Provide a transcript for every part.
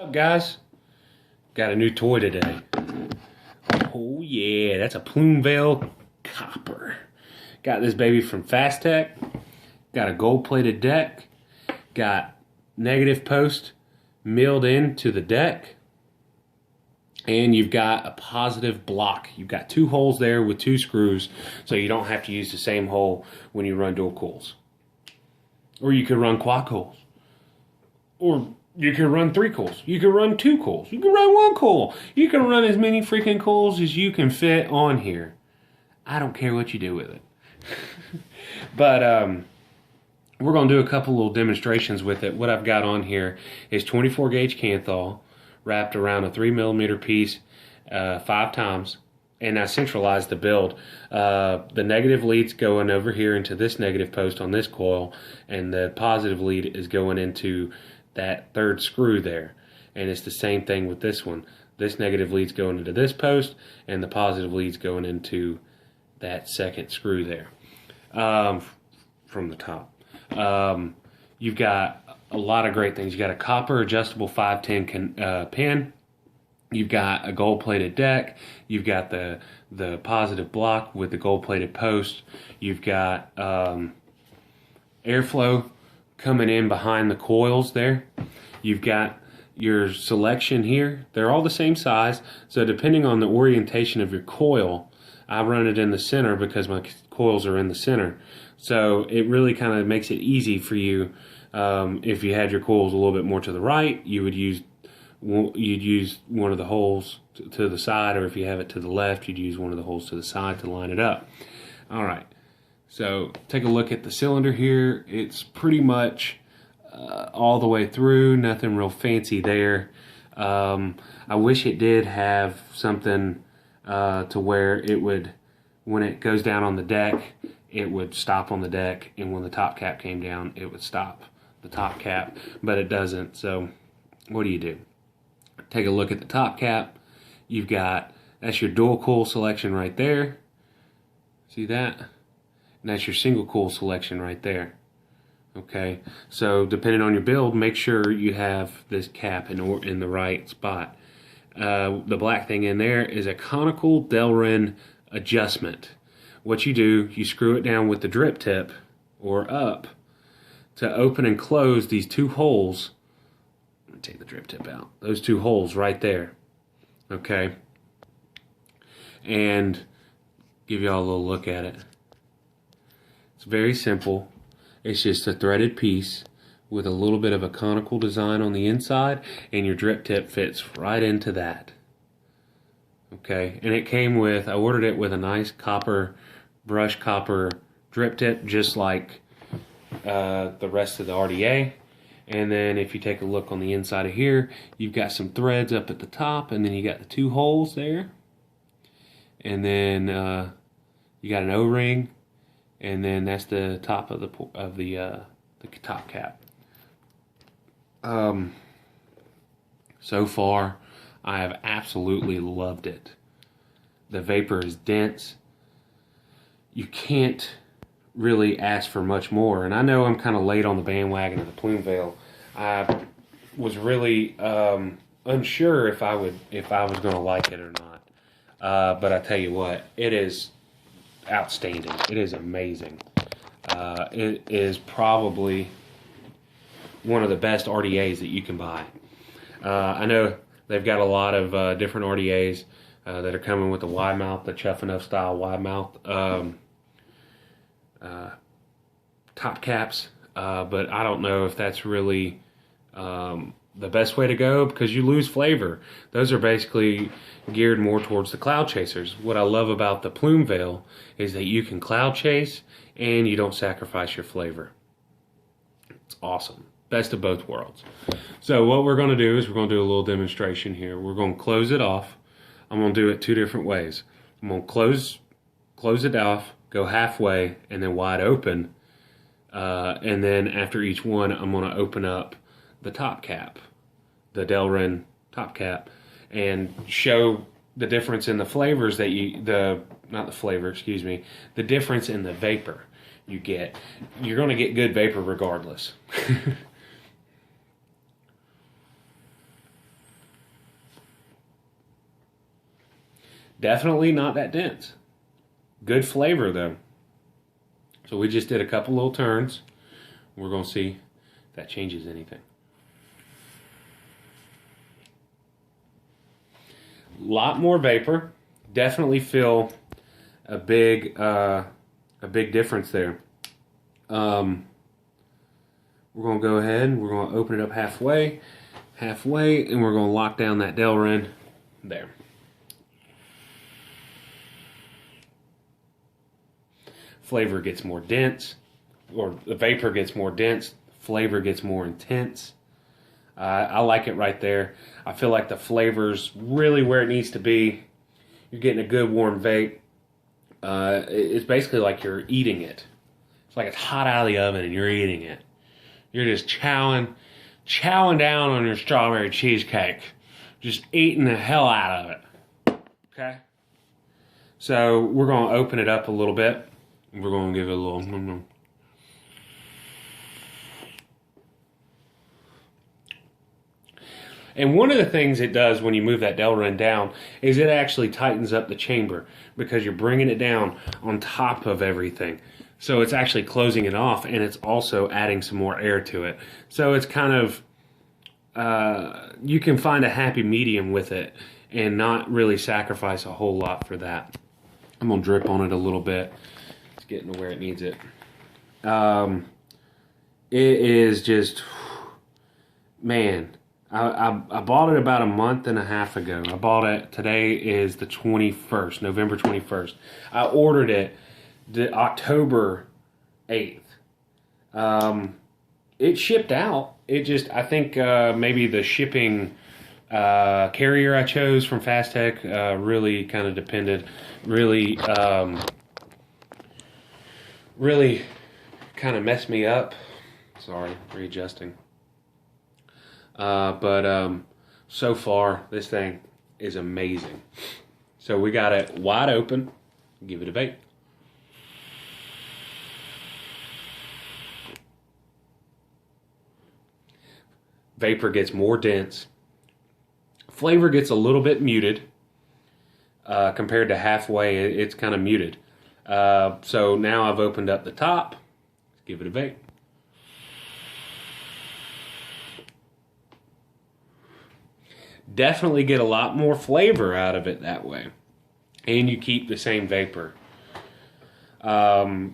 What's up, guys? Got a new toy today. Oh yeah, that's a Plume copper. Got this baby from Fastech. Got a gold-plated deck. Got negative post milled into the deck. And you've got a positive block. You've got two holes there with two screws, so you don't have to use the same hole when you run dual coils. Or you could run quad coils. Or you can run 3 coils. You can run 2 coils. You can run 1 coil. You can run as many freaking coils as you can fit on here. I don't care what you do with it. But we're going to do a couple little demonstrations with it. What I've got on here is 24 gauge Canthal wrapped around a 3mm piece 5 times. And I centralized the build. The negative lead's going over here into this negative post on this coil, and the positive lead is going into that third screw there. And it's the same thing with this one. This negative lead's going into this post, and the positive lead's going into that second screw there from the top. You've got a lot of great things. You've got a copper adjustable 510 pin. You've got a gold-plated deck. You've got the positive block with the gold-plated post. You've got airflow coming in behind the coils there. You've got your selection here. They're all the same size, so depending on the orientation of your coil, I run it in the center because my coils are in the center. So it really kind of makes it easy for you. If you had your coils a little bit more to the right, you'd use one of the holes to the side, or if you have it to the left, you'd use one of the holes to the side to line it up. All right, so take a look at the cylinder here. It's pretty much all the way through, nothing real fancy there. I wish it did have something to where it would, when it goes down on the deck, it would stop on the deck, and when the top cap came down, it would stop the top cap, but it doesn't. So what do? Take a look at the top cap. You've got, that's your dual coil selection right there. See that? And that's your single coil selection right there. Okay, so depending on your build, make sure you have this cap in the right spot. The black thing in there is a conical Delrin adjustment. What you do, you screw it down with the drip tip or up to open and close these 2 holes. Take the drip tip out. Those 2 holes right there. Okay. And give y'all a little look at it. It's very simple. It's just a threaded piece with a little bit of a conical design on the inside, and your drip tip fits right into that. Okay. And it came with, I ordered it with a nice copper, brushed copper drip tip, just like the rest of the RDA. And then if you take a look on the inside of here, you've got some threads up at the top, and then you got the 2 holes there. And then you got an O-ring, and then that's the top of the top cap. So far, I have absolutely loved it. The vapor is dense. You can't really ask for much more. And I know I'm kind of late on the bandwagon of the Plume Veil. I was really unsure if I was going to like it or not. But I tell you what, it is outstanding. It is amazing. It is probably one of the best RDAs that you can buy. I know they've got a lot of different RDAs that are coming with the wide mouth, the Chuff Enough style wide mouth top caps, but I don't know if that's really the best way to go, because you lose flavor. Those are basically geared more towards the cloud chasers. What I love about the Plume Veil is that you can cloud chase and you don't sacrifice your flavor. It's awesome. Best of both worlds. So what we're going to do is we're going to do a little demonstration here. We're going to close it off. I'm going to do it 2 different ways. I'm going to close it off, go halfway, and then wide open. And then after each one, I'm going to open up the top cap, the Delrin top cap, and show the difference in the flavors that the difference in the vapor you get. You're going to get good vapor regardless. Definitely not that dense. Good flavor though. So we just did a couple little turns. We're going to see if that changes anything. A lot more vapor. Definitely feel a big difference there. We're going to go ahead and we're going to open it up halfway, and we're going to lock down that Delrin there. Flavor gets more dense, or the vapor gets more dense, flavor gets more intense. I like it right there. I feel like the flavor's really where it needs to be. You're getting a good warm vape. It's basically like you're eating it. It's like it's hot out of the oven and you're eating it. You're just chowing down on your strawberry cheesecake. Just eating the hell out of it. Okay? So we're going to open it up a little bit. We're going to give it a little... And one of the things it does when you move that Delrin down is it actually tightens up the chamber because you're bringing it down on top of everything. So it's actually closing it off, and it's also adding some more air to it. So it's kind of, you can find a happy medium with it and not really sacrifice a whole lot for that. I'm going to drip on it a little bit. It's getting to where it needs it. It is just, man... I bought it about a month and a half ago. I bought it, today is the 21st, November 21st. I ordered it October 8th. It shipped out. It just, I think maybe the shipping carrier I chose from Fastech really kind of depended, really kind of messed me up. Sorry, readjusting. But so far, this thing is amazing. So we got it wide open. Give it a vape. Vapor gets more dense. Flavor gets a little bit muted. Compared to halfway, it's kind of muted. So now I've opened up the top. Let's give it a vape. Definitely get a lot more flavor out of it that way. And you keep the same vapor. I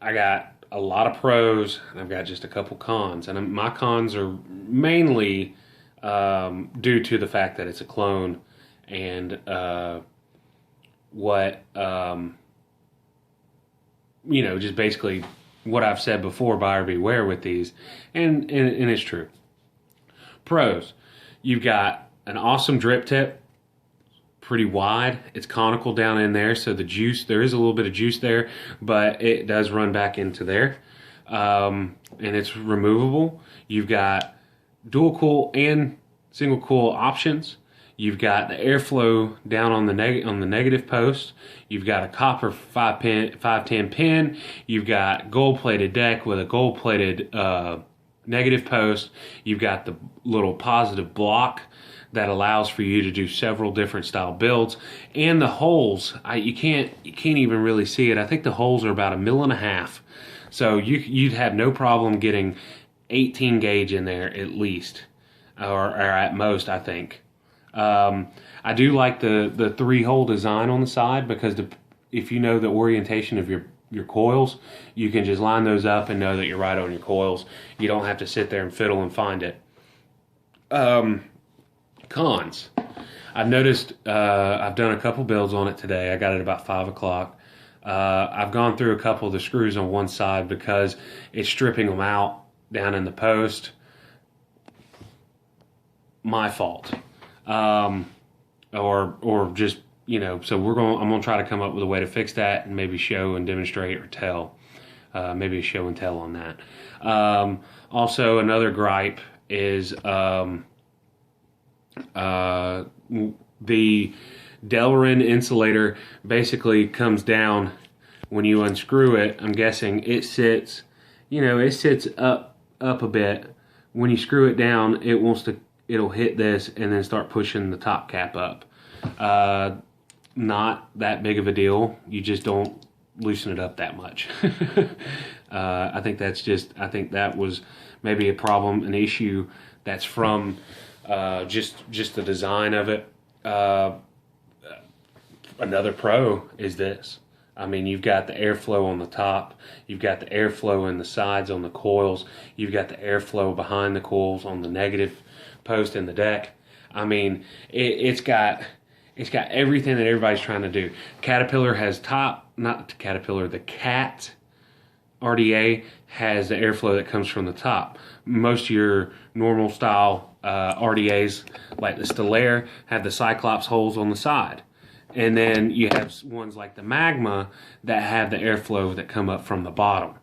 got a lot of pros, and I've got just a couple cons. And my cons are mainly due to the fact that it's a clone and just basically what I've said before, buyer beware with these. And it's true. Pros, you've got an awesome drip tip, pretty wide. It's conical down in there, so the juice, there is a little bit of juice there, but it does run back into there. And it's removable. You've got dual cool and single cool options. You've got the airflow down on the negative post. You've got a copper 510 pin. You've got gold-plated deck with a gold-plated negative post. You've got the little positive block that allows for you to do several different style builds, and the holes, you can't even really see it. I think the holes are about 1.5 mil, so you'd have no problem getting 18 gauge in there at least, or at most, I think. I do like the 3-hole design on the side, because if you know the orientation of your coils, you can just line those up and know that you're right on your coils. You don't have to sit there and fiddle and find it. Cons. I've noticed, I've done a couple builds on it today. I got it about 5 o'clock. I've gone through a couple of the screws on one side because it's stripping them out down in the post. My fault. Or just, so I'm going to try to come up with a way to fix that and maybe show and demonstrate or tell. Maybe a show and tell on that. Also, another gripe is the Delrin insulator basically comes down when you unscrew it. I'm guessing it sits, it sits up a bit. When you screw it down, it'll hit this and then start pushing the top cap up. not that big of a deal. You just don't loosen it up that much. I think that was maybe a problem, an issue that's from just the design of it. Another pro is this. I mean, you've got the airflow on the top, you've got the airflow in the sides on the coils, you've got the airflow behind the coils on the negative post and the deck. I mean, it's got everything that everybody's trying to do. Caterpillar has the Cat RDA has the airflow that comes from the top. Most of your normal style RDAs, like the Stellaire, have the Cyclops holes on the side. And then you have ones like the Magma that have the airflow that come up from the bottom.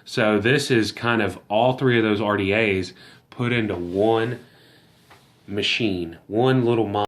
So this is kind of all three of those RDAs put into one machine, one little model.